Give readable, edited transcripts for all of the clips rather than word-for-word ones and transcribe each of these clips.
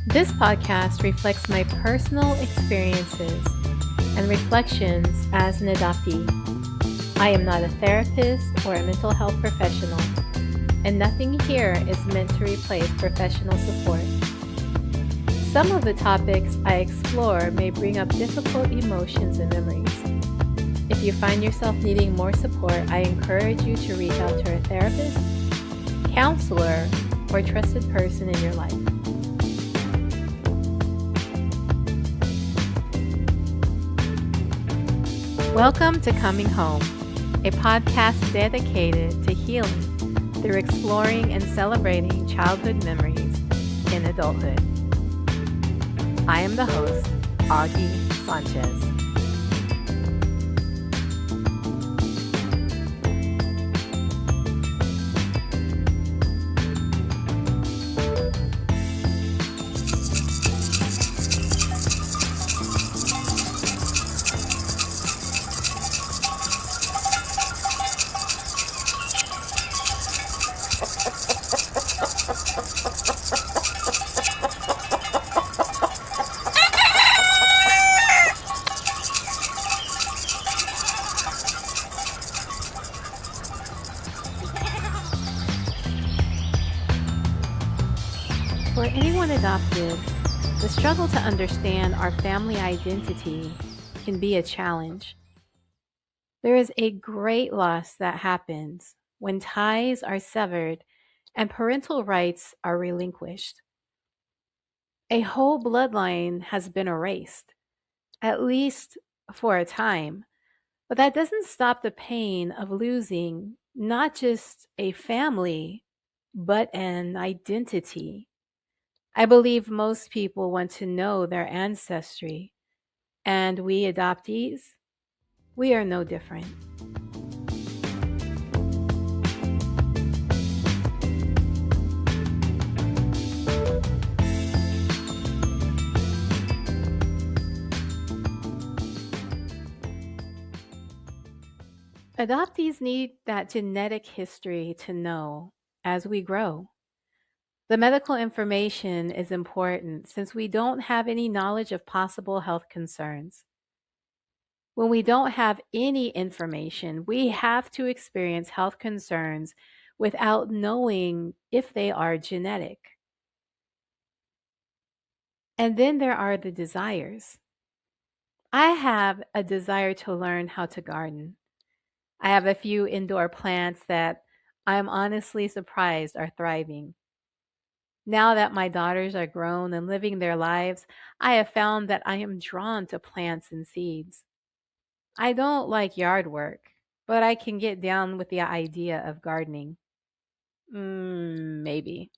This podcast reflects my personal experiences and reflections as an adoptee. I am not a therapist or a mental health professional, and nothing here is meant to replace professional support. Some of the topics I explore may bring up difficult emotions and memories. If you find yourself needing more support, I encourage you to reach out to a therapist, counselor, or trusted person in your life. Welcome to Coming Home, a podcast dedicated to healing through exploring and celebrating childhood memories in adulthood. I am the host, Augie Sanchez. For anyone adopted, the struggle to understand our family identity can be a challenge. There is a great loss that happens when ties are severed and parental rights are relinquished. A whole bloodline has been erased, at least for a time, but that doesn't stop the pain of losing not just a family, but an identity. I believe most people want to know their ancestry, and we adoptees, we are no different. Adoptees need that genetic history to know as we grow. The medical information is important since we don't have any knowledge of possible health concerns. When we don't have any information, we have to experience health concerns without knowing if they are genetic. And then there are the desires. I have a desire to learn how to garden. I have a few indoor plants that I'm honestly surprised are thriving. Now that my daughters are grown and living their lives, I have found that I am drawn to plants and seeds. I don't like yard work, but I can get down with the idea of gardening. Maybe.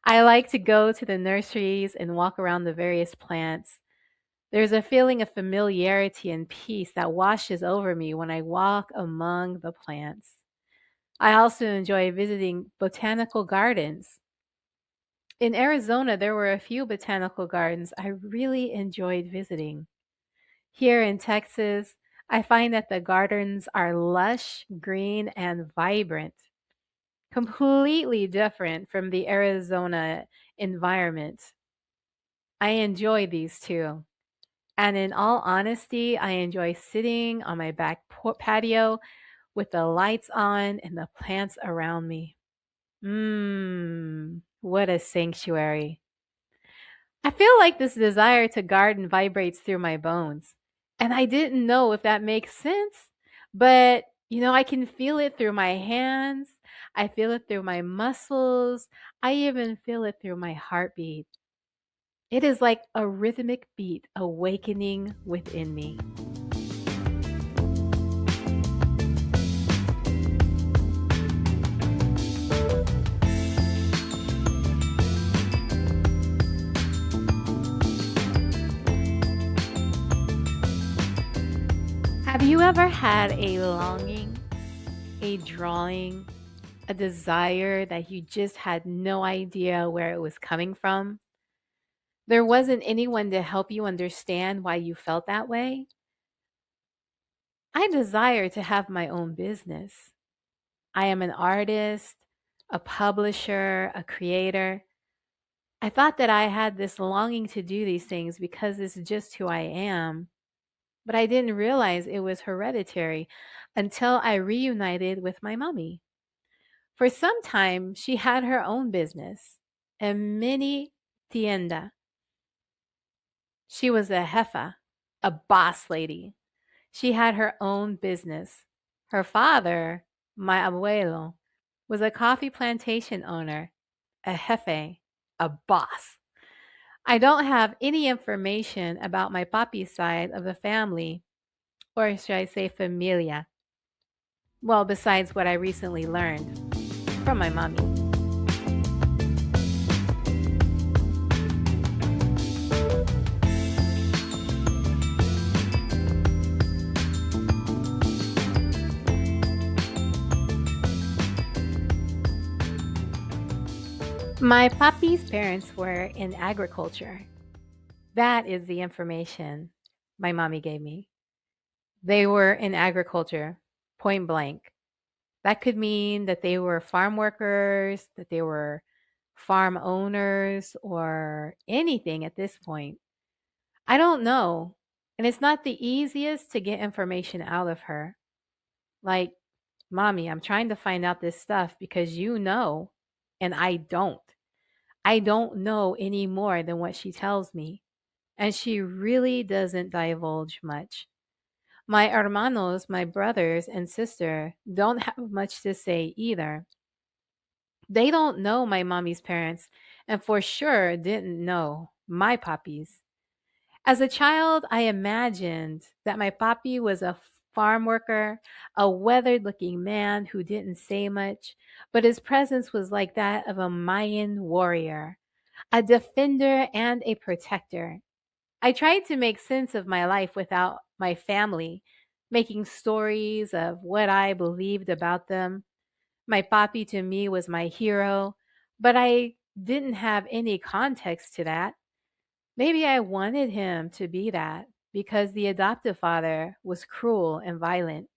I like to go to the nurseries and walk around the various plants. There's a feeling of familiarity and peace that washes over me when I walk among the plants. I also enjoy visiting botanical gardens. In Arizona, there were a few botanical gardens I really enjoyed visiting. Here in Texas, I find that the gardens are lush, green, and vibrant, completely different from the Arizona environment. I enjoy these too. And in all honesty, I enjoy sitting on my back patio with the lights on and the plants around me. What a sanctuary. I feel like this desire to garden vibrates through my bones. And I didn't know if that makes sense, but I can feel it through my hands. I feel it through my muscles. I even feel it through my heartbeat. It is like a rhythmic beat awakening within me. Have you ever had a longing, a drawing, a desire that you just had no idea where it was coming from? There wasn't anyone to help you understand why you felt that way? I desire to have my own business. I am an artist, a publisher, a creator. I thought that I had this longing to do these things because this is just who I am, but I didn't realize it was hereditary until I reunited with my mommy. For some time, she had her own business, a mini tienda. She was a jefa, a boss lady. She had her own business. Her father, my abuelo, was a coffee plantation owner, a jefe, a boss. I don't have any information about my papi's side of the family, or should I say familia. Well, besides what I recently learned from my mommy. My papi's parents were in agriculture. That is the information my mommy gave me. They were in agriculture, point blank. That could mean that they were farm workers, that they were farm owners, or anything at this point. I don't know. And it's not the easiest to get information out of her. Like, Mommy, I'm trying to find out this stuff because you know, and I don't. I don't know any more than what she tells me. And she really doesn't divulge much. My hermanos, my brothers and sister, don't have much to say either. They don't know my mommy's parents, and for sure didn't know my papi's. As a child, I imagined that my papi was a farm worker, a weathered looking man who didn't say much, but his presence was like that of a Mayan warrior, a defender and a protector. I tried to make sense of my life without my family, making stories of what I believed about them. My papi to me was my hero, but I didn't have any context to that. Maybe I wanted him to be that because the adoptive father was cruel and violent.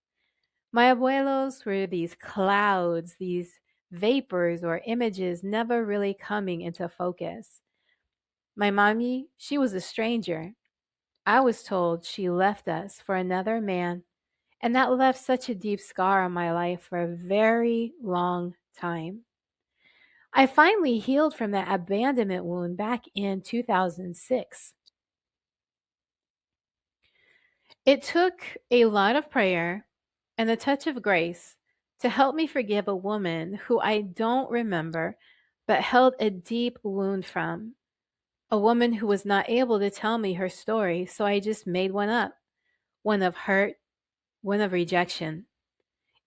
My abuelos were these clouds, these vapors or images never really coming into focus. My mommy, she was a stranger. I was told she left us for another man, and that left such a deep scar on my life for a very long time. I finally healed from that abandonment wound back in 2006. It took a lot of prayer and a touch of grace to help me forgive a woman who I don't remember but held a deep wound from. A woman who was not able to tell me her story, so I just made one up, one of hurt, one of rejection.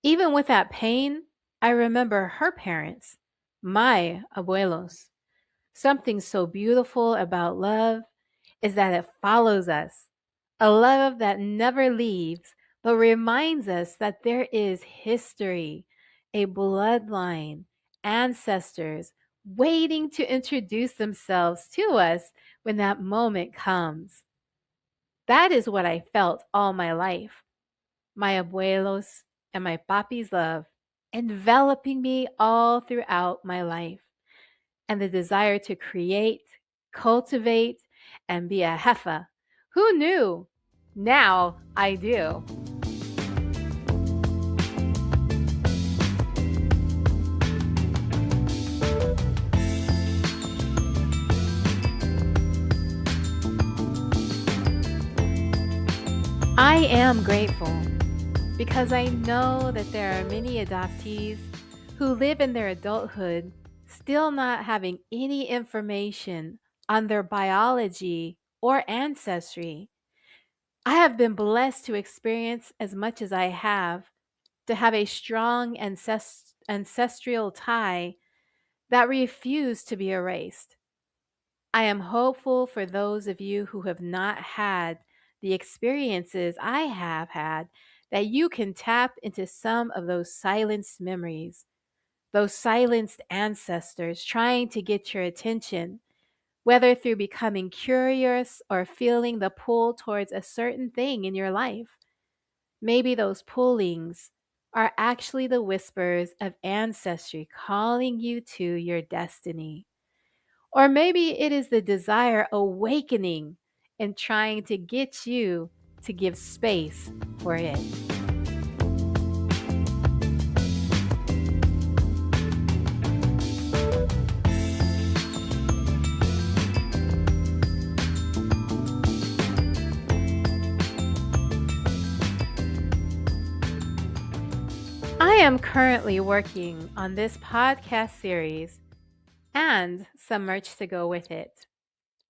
Even with that pain, I remember her parents, my abuelos. Something so beautiful about love is that it follows us. A love that never leaves, but reminds us that there is history, a bloodline, ancestors waiting to introduce themselves to us when that moment comes. That is what I felt all my life. My abuelos and my papi's love enveloping me all throughout my life, and the desire to create, cultivate, and be a jefa. Who knew? Now I do. I am grateful because I know that there are many adoptees who live in their adulthood still not having any information on their biology or ancestry. I have been blessed to experience as much as I have, to have a strong ancestral tie that refuse to be erased. I am hopeful for those of you who have not had the experiences I have had that you can tap into some of those silenced memories, those silenced ancestors trying to get your attention, whether through becoming curious or feeling the pull towards a certain thing in your life. Maybe those pullings are actually the whispers of ancestry calling you to your destiny. Or maybe it is the desire awakening and trying to get you to give space for it. I am currently working on this podcast series and some merch to go with it.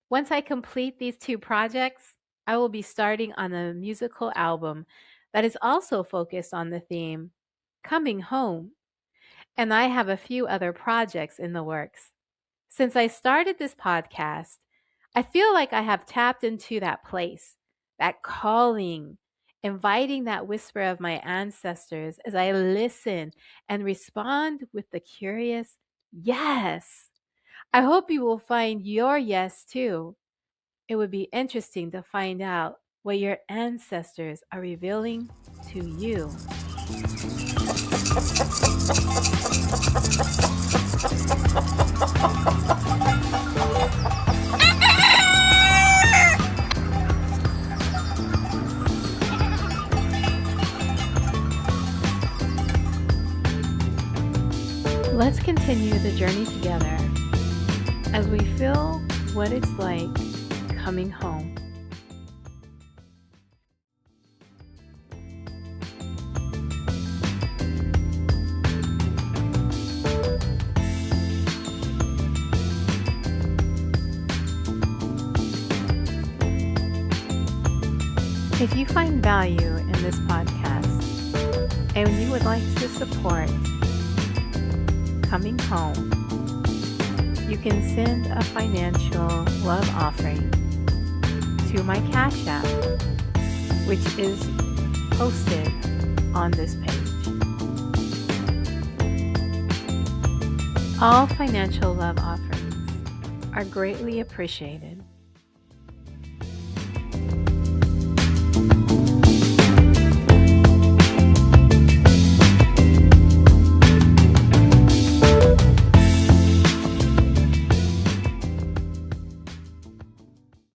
Once I complete these two projects, I will be starting on a musical album that is also focused on the theme coming home. And I have a few other projects in the works. Since I started this podcast, I feel like I have tapped into that place, that calling, inviting that whisper of my ancestors as I listen and respond with the curious yes. I hope you will find your yes too. It would be interesting to find out what your ancestors are revealing to you. Let's continue the journey together as we feel what it's like coming home. If you find value in this podcast and you would like to support coming home, you can send a financial love offering to my Cash App, which is posted on this page. All financial love offerings are greatly appreciated.